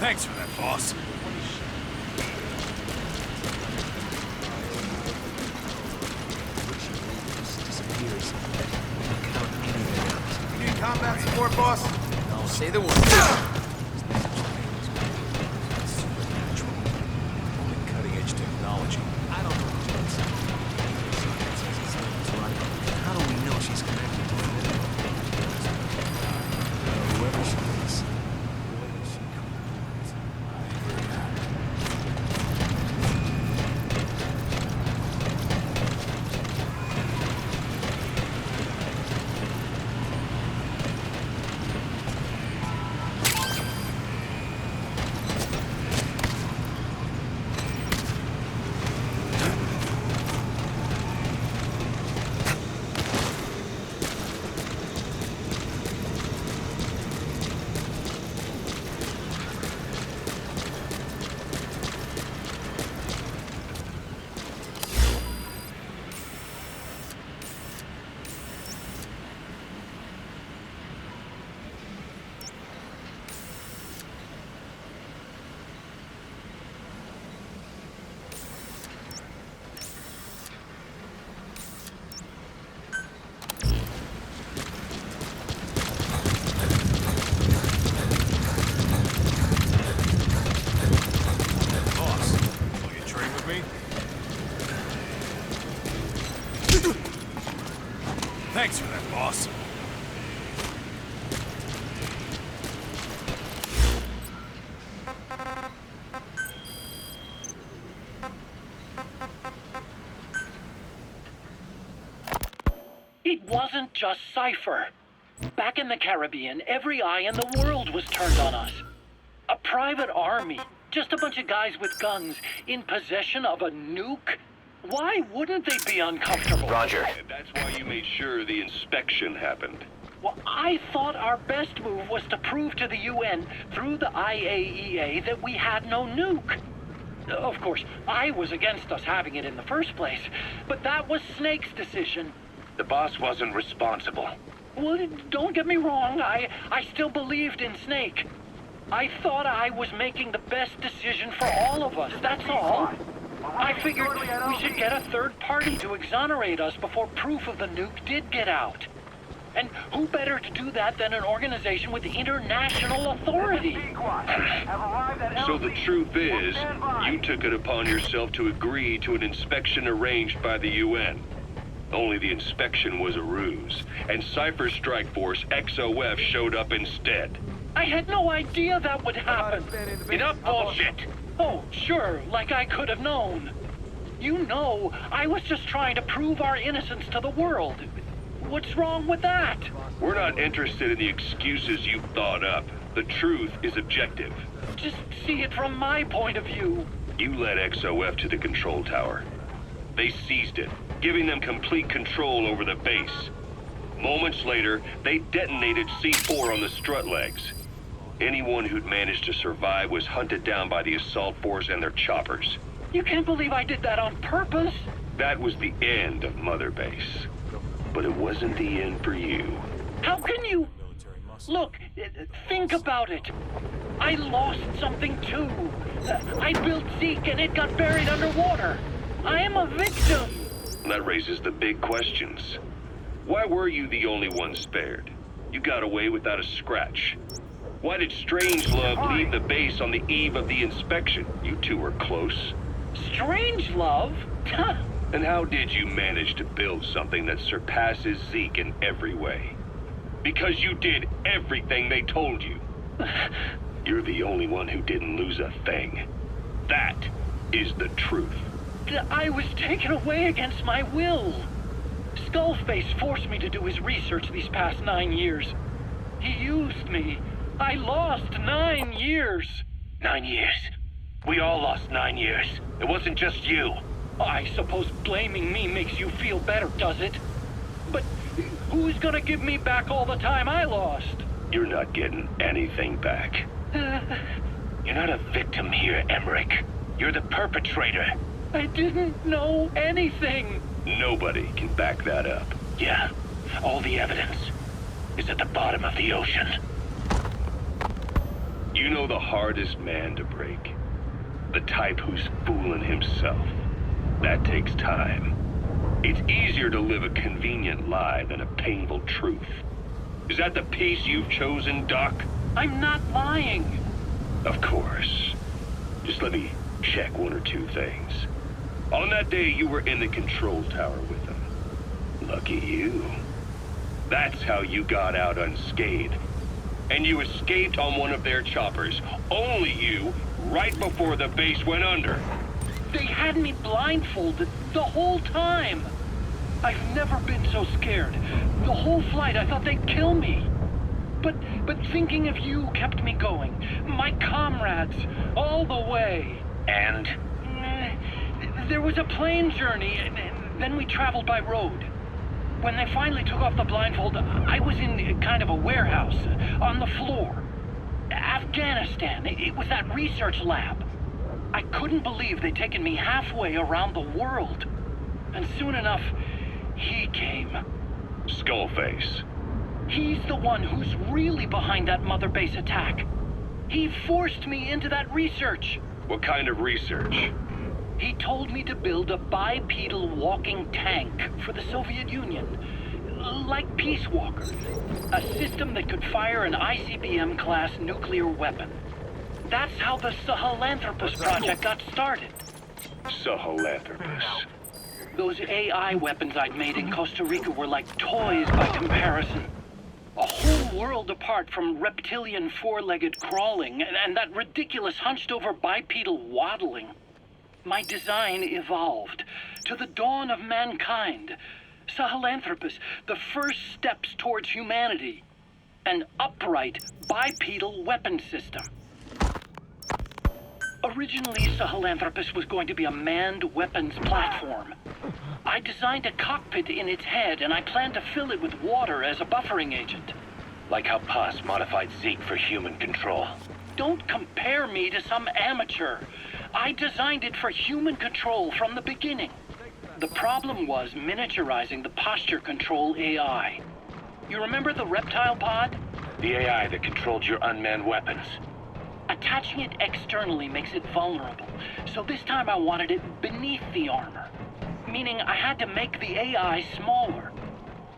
Thanks for that, boss. You need combat support, boss? No, say the word. Cutting-edge technology. I don't know what you're saying. How do we know she's connected to it? Whoever she is. Thanks for that, boss. It wasn't just Cypher. Back in the Caribbean, every eye in the world was turned on us. A private army, just a bunch of guys with guns, in possession of a nuke? Why wouldn't they be uncomfortable? Roger. That's why you made sure the inspection happened. Well, I thought our best move was to prove to the UN through the IAEA that we had no nuke. Of course, I was against us having it in the first place, but that was Snake's decision. The boss wasn't responsible. Well, don't get me wrong, I still believed in Snake. I thought I was making the best decision for all of us, that's all. I figured we should get a third party to exonerate us before proof of the nuke did get out. And who better to do that than an organization with international authority? So the truth is, you took it upon yourself to agree to an inspection arranged by the UN. Only the inspection was a ruse, and Cypher's strike force, XOF, showed up instead. I had no idea that would happen. Enough bullshit! Oh, sure, like I could have known. You know, I was just trying to prove our innocence to the world. What's wrong with that? We're not interested in the excuses you've thought up. The truth is objective. Just see it from my point of view. You led XOF to the control tower. They seized it, giving them complete control over the base. Moments later, they detonated C4 on the strut legs. Anyone who'd managed to survive was hunted down by the assault force and their choppers. You can't believe I did that on purpose. That was the end of Mother Base. But it wasn't the end for you. How can you... Look, think about it. I lost something too. I built Zeke and it got buried underwater. I am a victim. That raises the big questions. Why were you the only one spared? You got away without a scratch. Why did Strangelove leave the base on the eve of the inspection? You two were close. Strangelove? And how did you manage to build something that surpasses Zeke in every way? Because you did everything they told you. You're the only one who didn't lose a thing. That is the truth. I was taken away against my will. Skullface forced me to do his research these past 9 years. He used me. I lost 9 years. 9 years. We all lost 9 years. It wasn't just you. I suppose blaming me makes you feel better, does it? But who's gonna give me back all the time I lost? You're not getting anything back. You're not a victim here, Emmerich. You're the perpetrator. I didn't know anything. Nobody can back that up. Yeah, all the evidence is at the bottom of the ocean. You know the hardest man to break. The type who's fooling himself. That takes time. It's easier to live a convenient lie than a painful truth. Is that the piece you've chosen, Doc? I'm not lying. Of course. Just let me check one or two things. On that day, you were in the control tower with them. Lucky you. That's how you got out unscathed. And you escaped on one of their choppers. Only you, right before the base went under. They had me blindfolded the whole time. I've never been so scared. The whole flight, I thought they'd kill me. But thinking of you kept me going. My comrades, all the way. And? There was a plane journey, and then we traveled by road. When they finally took off the blindfold, I was in kind of a warehouse, on the floor. Afghanistan, it was that research lab. I couldn't believe they'd taken me halfway around the world. And soon enough, he came. Skullface. He's the one who's really behind that mother base attack. He forced me into that research. What kind of research? He told me to build a bipedal walking tank for the Soviet Union. Like Peace Walker. A system that could fire an ICBM-class nuclear weapon. That's how the Sahelanthropus project got started. Sahelanthropus. Those AI weapons I'd made in Costa Rica were like toys by comparison. A whole world apart from reptilian four-legged crawling and that ridiculous hunched-over bipedal waddling. My design evolved to the dawn of mankind. Sahelanthropus, the first steps towards humanity. An upright bipedal weapon system. Originally, Sahelanthropus was going to be a manned weapons platform. I designed a cockpit in its head, and I planned to fill it with water as a buffering agent. Like how Paz modified Zeke for human control. Don't compare me to some amateur. I designed it for human control from the beginning. The problem was miniaturizing the posture control AI. You remember the reptile pod? The AI that controlled your unmanned weapons. Attaching it externally makes it vulnerable, so this time I wanted it beneath the armor. Meaning I had to make the AI smaller.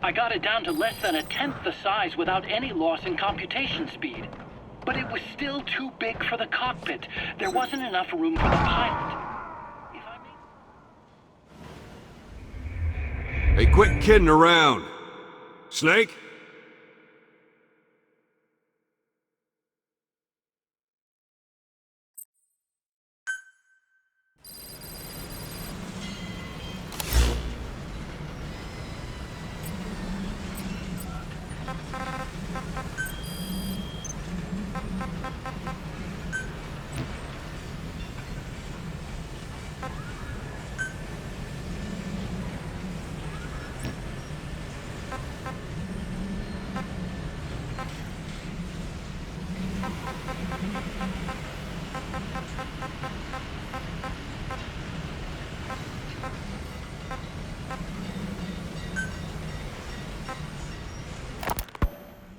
I got it down to less than a tenth the size without any loss in computation speed. But it was still too big for the cockpit. There wasn't enough room for the pilot. If I Hey, quit kidding around. Snake?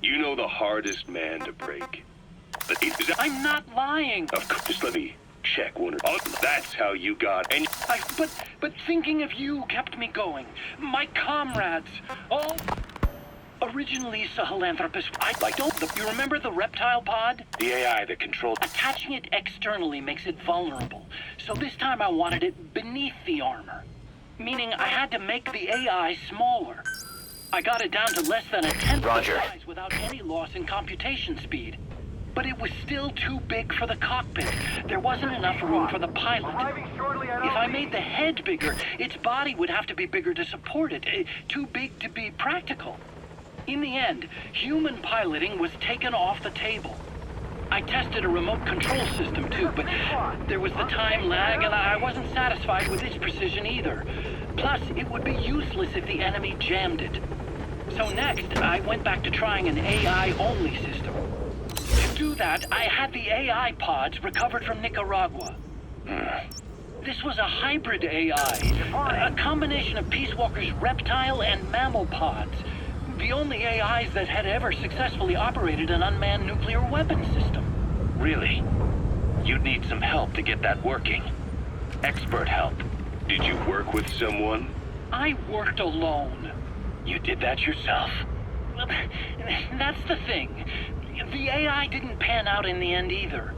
You know the hardest man to break. I'm not lying. Of course, just let me check one. That's how you got. And But thinking of you kept me going. My comrades, all... Originally, Sahelanthropus, You remember the reptile pod? The AI that controlled... Attaching it externally makes it vulnerable, so this time I wanted it beneath the armor. Meaning I had to make the AI smaller. I got it down to less than a tenth of the size without any loss in computation speed. But it was still too big for the cockpit. There wasn't enough room for the pilot. If I made the head bigger, its body would have to be bigger to support it. Too big to be practical. In the end, human piloting was taken off the table. I tested a remote control system too, but there was the time lag and I wasn't satisfied with its precision either. Plus, it would be useless if the enemy jammed it. So next, I went back to trying an AI-only system. To do that, I had the AI pods recovered from Nicaragua. This was a hybrid AI, a combination of Peace Walker's reptile and mammal pods. The only AIs that had ever successfully operated an unmanned nuclear weapons system. Really. You'd need some help to get that working. Expert help. Did you work with someone? I worked alone. You did that yourself. Well, that's the thing. The AI didn't pan out in the end either.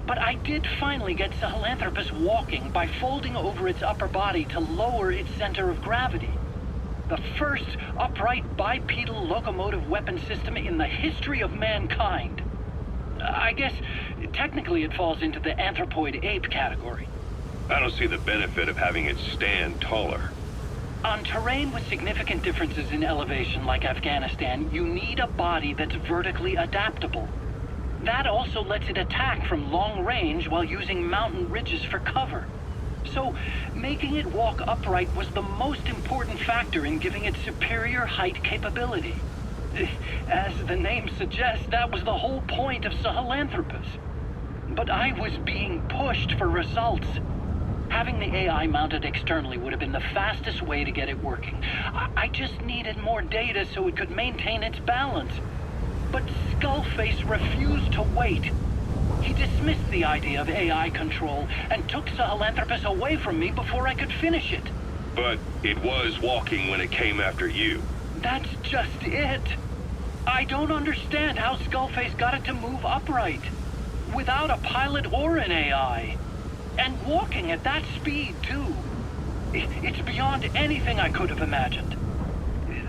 But I did finally get Sahelanthropus walking by folding over its upper body to lower its center of gravity. The first upright bipedal locomotive weapon system in the history of mankind. I guess technically it falls into the anthropoid ape category. I don't see the benefit of having it stand taller. On terrain with significant differences in elevation like Afghanistan, you need a body that's vertically adaptable. That also lets it attack from long range while using mountain ridges for cover. So, making it walk upright was the most important factor in giving it superior height capability. As the name suggests, that was the whole point of Sahelanthropus. But I was being pushed for results. Having the AI mounted externally would have been the fastest way to get it working. I just needed more data so it could maintain its balance. But Skullface refused to wait. He dismissed the idea of AI control and took Sahelanthropus away from me before I could finish it. But it was walking when it came after you. That's just it. I don't understand how Skullface got it to move upright, without a pilot or an AI. And walking at that speed, too. It's beyond anything I could have imagined.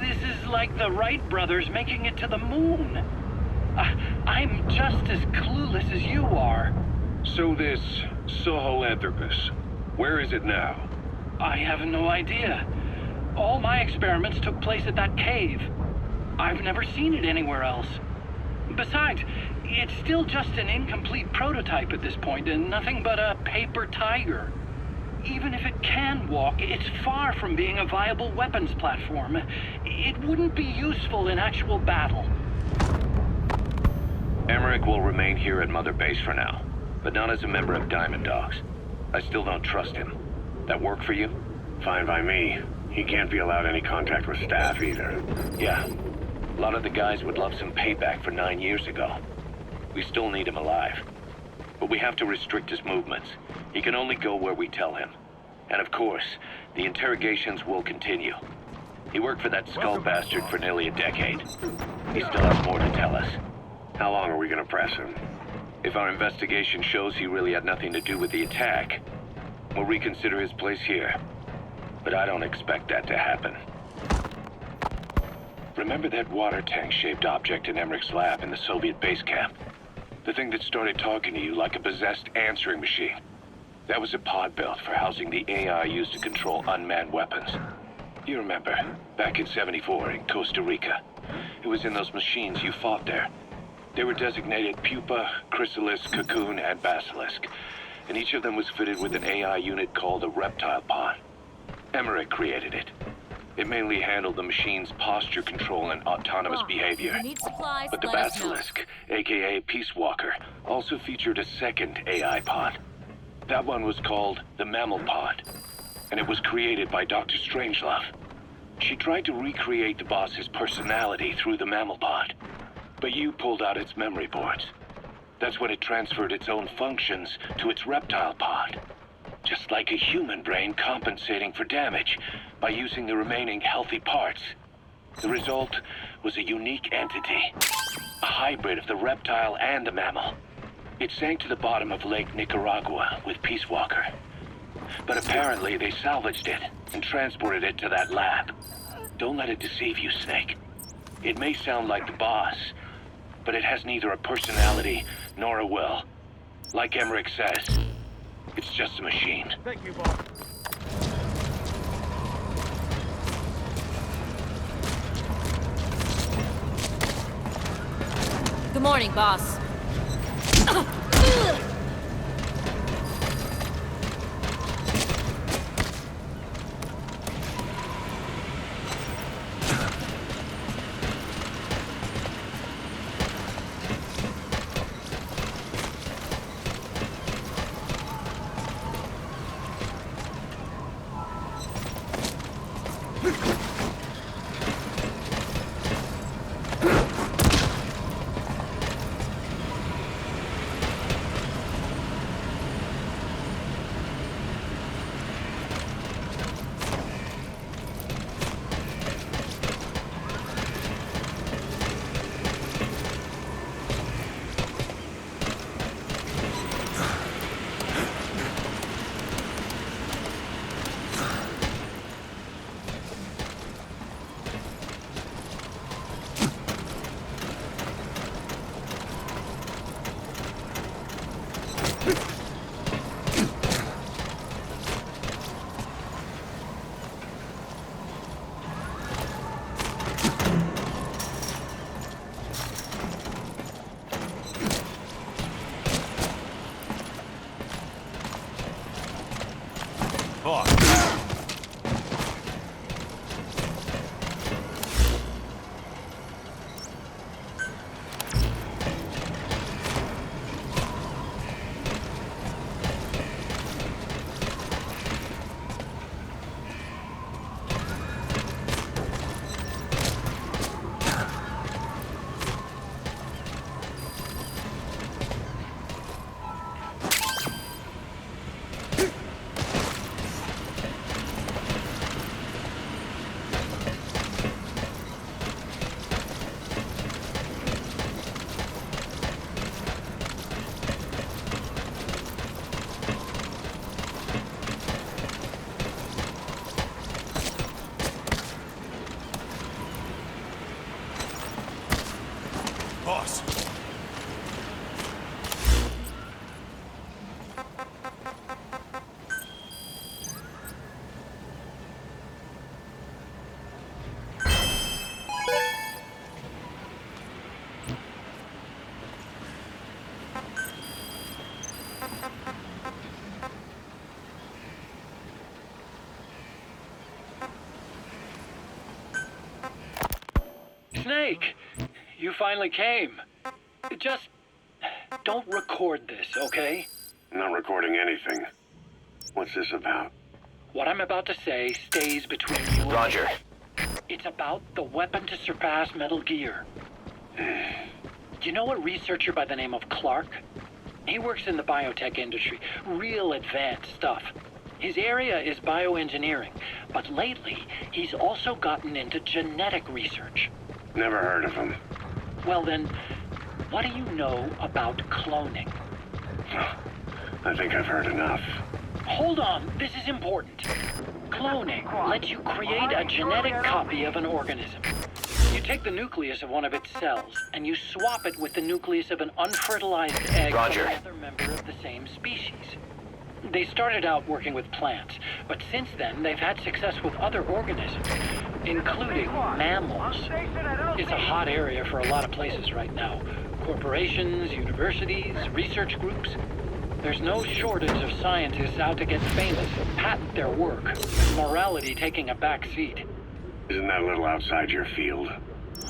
This is like the Wright brothers making it to the moon. I'm just as clueless as you are. So this Sahelanthropus, where is it now? I have no idea. All my experiments took place at that cave. I've never seen it anywhere else. Besides, it's still just an incomplete prototype at this point, and nothing but a paper tiger. Even if it can walk, it's far from being a viable weapons platform. It wouldn't be useful in actual battle. Emmerich will remain here at Mother Base for now, but not as a member of Diamond Dogs. I still don't trust him. That work for you? Fine by me. He can't be allowed any contact with staff either. Yeah. A lot of the guys would love some payback for 9 years ago. We still need him alive. But we have to restrict his movements. He can only go where we tell him. And of course, the interrogations will continue. He worked for that skull bastard for nearly a decade. He still has more to tell us. How long are we gonna press him? If our investigation shows he really had nothing to do with the attack, we'll reconsider his place here. But I don't expect that to happen. Remember that water tank-shaped object in Emmerich's lab in the Soviet base camp? The thing that started talking to you like a possessed answering machine. That was a pod built for housing the AI used to control unmanned weapons. You remember, back in '74 in Costa Rica. It was in those machines you fought there. They were designated Pupa, Chrysalis, Cocoon, and Basilisk. And each of them was fitted with an AI unit called a reptile pod. Emmerich created it. It mainly handled the machine's posture control and autonomous behavior. You need supplies, But the let us know. Basilisk, aka Peace Walker, also featured a second AI pod. That one was called the Mammal Pod, and it was created by Dr. Strangelove. She tried to recreate the boss's personality through the Mammal Pod, but you pulled out its memory boards. That's when it transferred its own functions to its reptile pod. Just like a human brain compensating for damage by using the remaining healthy parts. The result was a unique entity, a hybrid of the reptile and the mammal. It sank to the bottom of Lake Nicaragua with Peace Walker. But apparently they salvaged it and transported it to that lab. Don't let it deceive you, Snake. It may sound like the boss, but it has neither a personality nor a will. Like Emmerich says, it's just a machine. Thank you, boss. Good morning, boss. boss. Snake, you finally came. Just don't record this, okay? I'm not recording anything. What's this about? What I'm about to say stays between you and Roger. me. It's about the weapon to surpass Metal Gear. You know a researcher by the name of Clark? He works in the biotech industry, real advanced stuff. His area is bioengineering, but lately he's also gotten into genetic research. Never heard of him. Well then, what do you know about cloning? I think I've heard enough. Hold on, this is important. Cloning lets you create a genetic copy of an organism. You take the nucleus of one of its cells, and you swap it with the nucleus of an unfertilized egg Roger. from another member of the same species. They started out working with plants, but since then they've had success with other organisms, including mammals. It's a hot area for a lot of places right now. Corporations, universities, research groups. There's no shortage of scientists out to get famous and patent their work, with morality taking a back seat. Isn't that a little outside your field?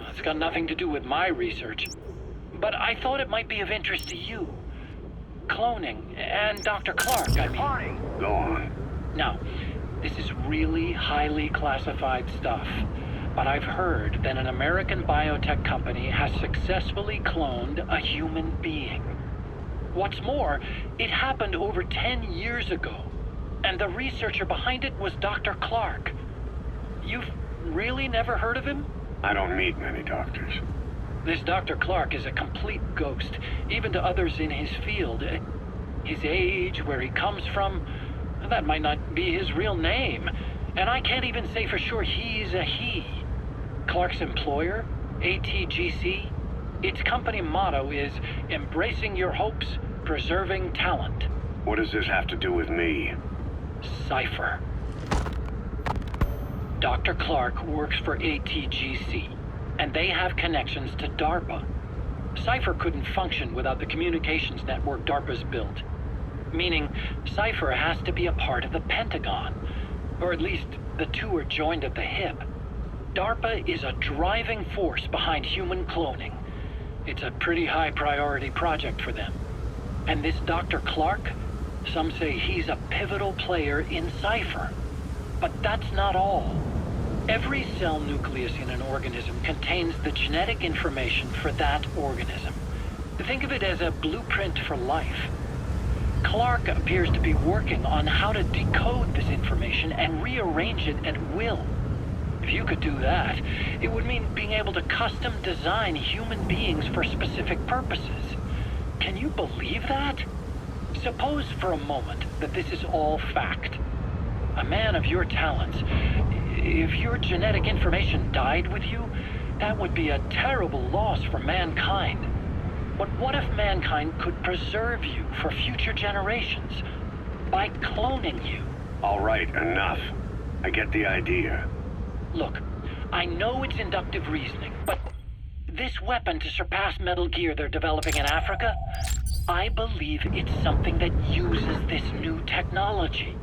It's got nothing to do with my research, but I thought it might be of interest to you. Cloning, and Dr. Clark, I mean. Go on. Now, this is really highly classified stuff, but I've heard that an American biotech company has successfully cloned a human being. What's more, it happened over 10 years ago, and the researcher behind it was Dr. Clark. You've really never heard of him? I don't meet many doctors. This Dr. Clark is a complete ghost, even to others in his field. His age, where he comes from, that might not be his real name. And I can't even say for sure he's a he. Clark's employer, ATGC, its company motto is embracing your hopes, preserving talent. What does this have to do with me? Cypher. Dr. Clark works for ATGC, and they have connections to DARPA. Cypher couldn't function without the communications network DARPA's built. Meaning, Cypher has to be a part of the Pentagon, or at least the two are joined at the hip. DARPA is a driving force behind human cloning. It's a pretty high priority project for them. And this Dr. Clark, some say he's a pivotal player in Cypher. But that's not all. Every cell nucleus in an organism contains the genetic information for that organism. Think of it as a blueprint for life. Clark appears to be working on how to decode this information and rearrange it at will. If you could do that, it would mean being able to custom design human beings for specific purposes. Can you believe that? Suppose for a moment that this is all fact. A man of your talents, if your genetic information died with you, that would be a terrible loss for mankind. But what if mankind could preserve you for future generations by cloning you? All right, enough. I get the idea. Look, I know it's inductive reasoning, but this weapon to surpass Metal Gear they're developing in Africa, I believe it's something that uses this new technology.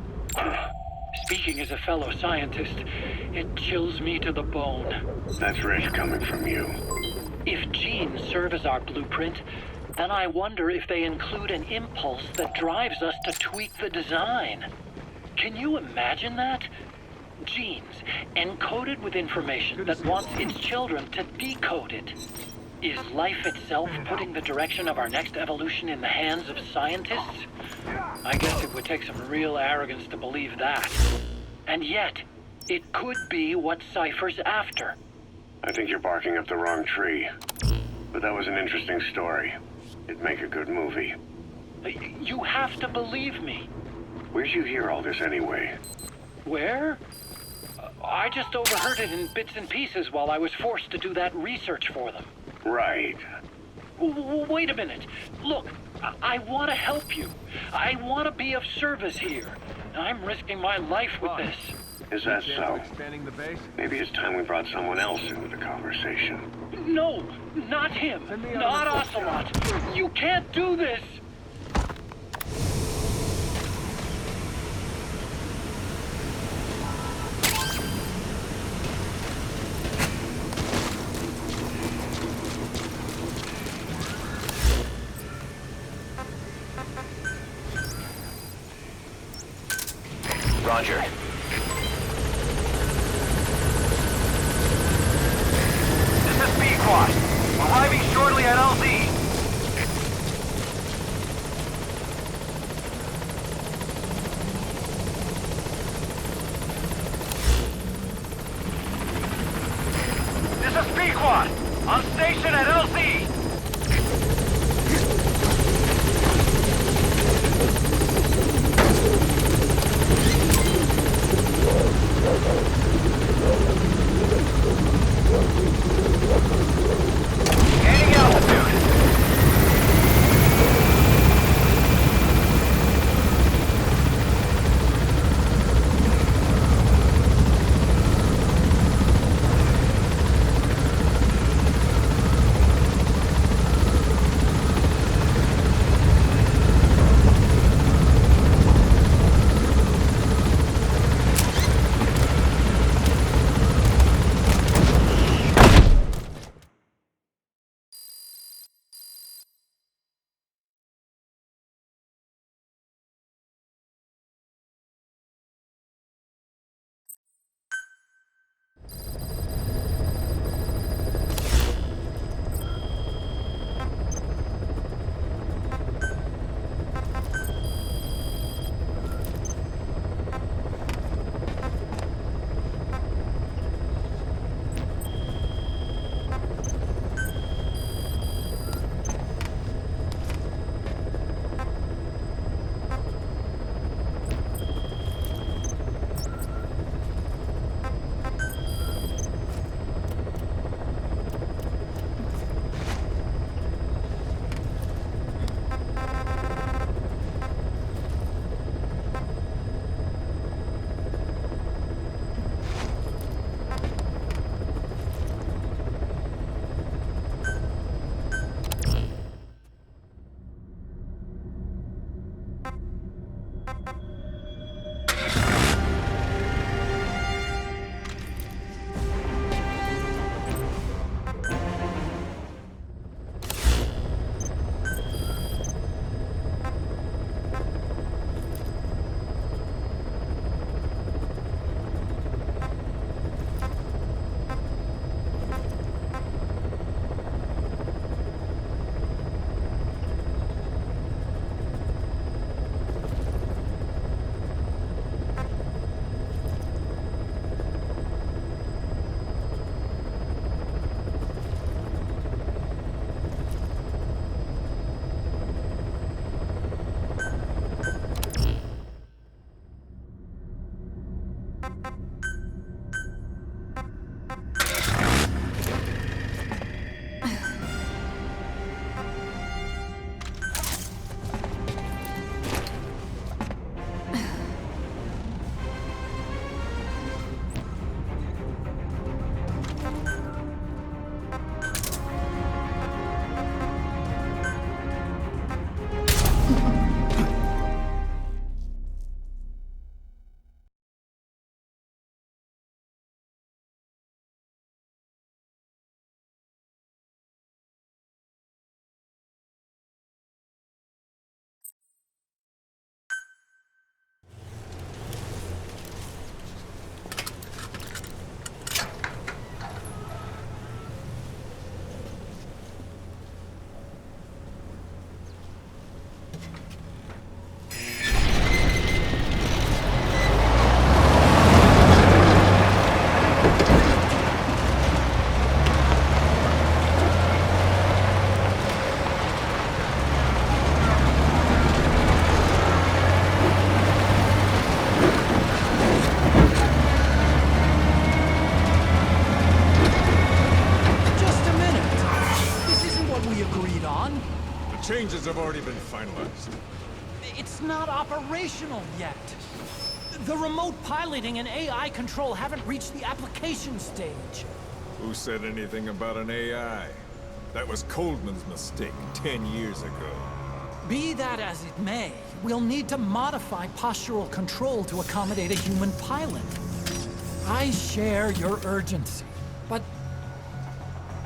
Speaking as a fellow scientist, it chills me to the bone. That's rich coming from you. If genes serve as our blueprint, then I wonder if they include an impulse that drives us to tweak the design. Can you imagine that? Genes, encoded with information that wants its children to decode it. Is life itself putting the direction of our next evolution in the hands of scientists? I guess it would take some real arrogance to believe that. And yet, it could be what Cypher's after. I think you're barking up the wrong tree. But that was an interesting story. It'd make a good movie. You have to believe me. Where'd you hear all this anyway? Where? I just overheard it in bits and pieces while I was forced to do that research for them. Right. Wait a minute. Look, I want to help you. I want to be of service here. I'm risking my life with this. Is that so? Expanding the base? Maybe it's time we brought someone else into the conversation. No, not him. Send me on Not the- Ocelot. You can't do this. Roger. This is B-Quad. Arriving shortly at LZ. This is B-Quad. On station at LZ. changes have already been finalized. It's not operational yet. The remote piloting and AI control haven't reached the application stage. Who said anything about an AI? That was Coldman's mistake 10 years ago. Be that as it may, we'll need to modify postural control to accommodate a human pilot. I share your urgency, but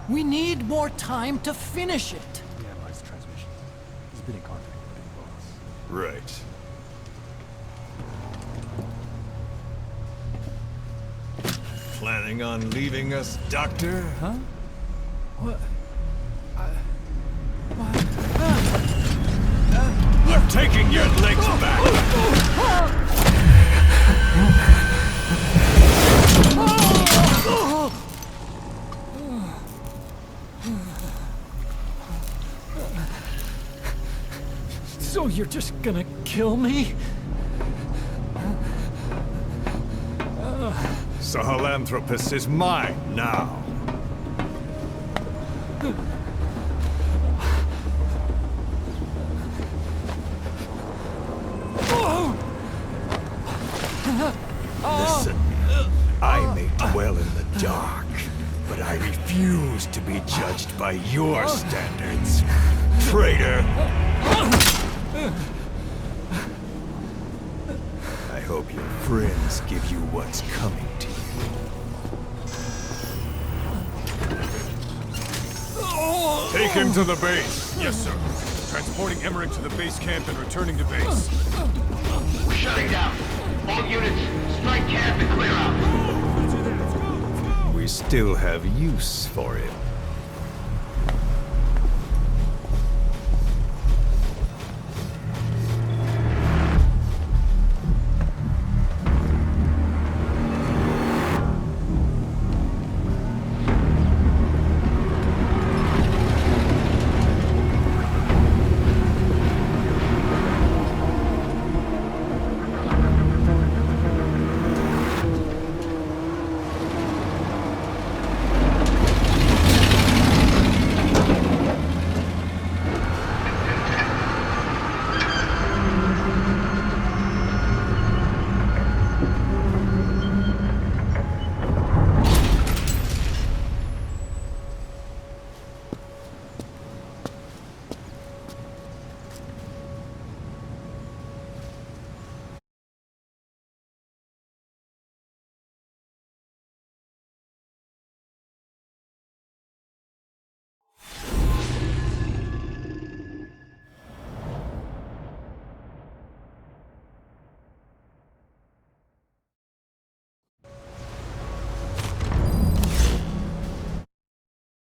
we need more time to finish it. We analyzed the transmission. He's been in contact with the big boss. Right. Planning on leaving us, Doctor? Huh? What? I'm taking your legs back! So you're just gonna kill me? Sahelanthropus is mine now. Listen, I may dwell in the dark, but I refuse to be judged by your standards, traitor. I hope your friends give you what's coming to you. Take him to the base. Yes, sir. Transporting Emmerich to the base camp and returning to base. We're shutting down. All units, strike camp and clear out. We still have use for him.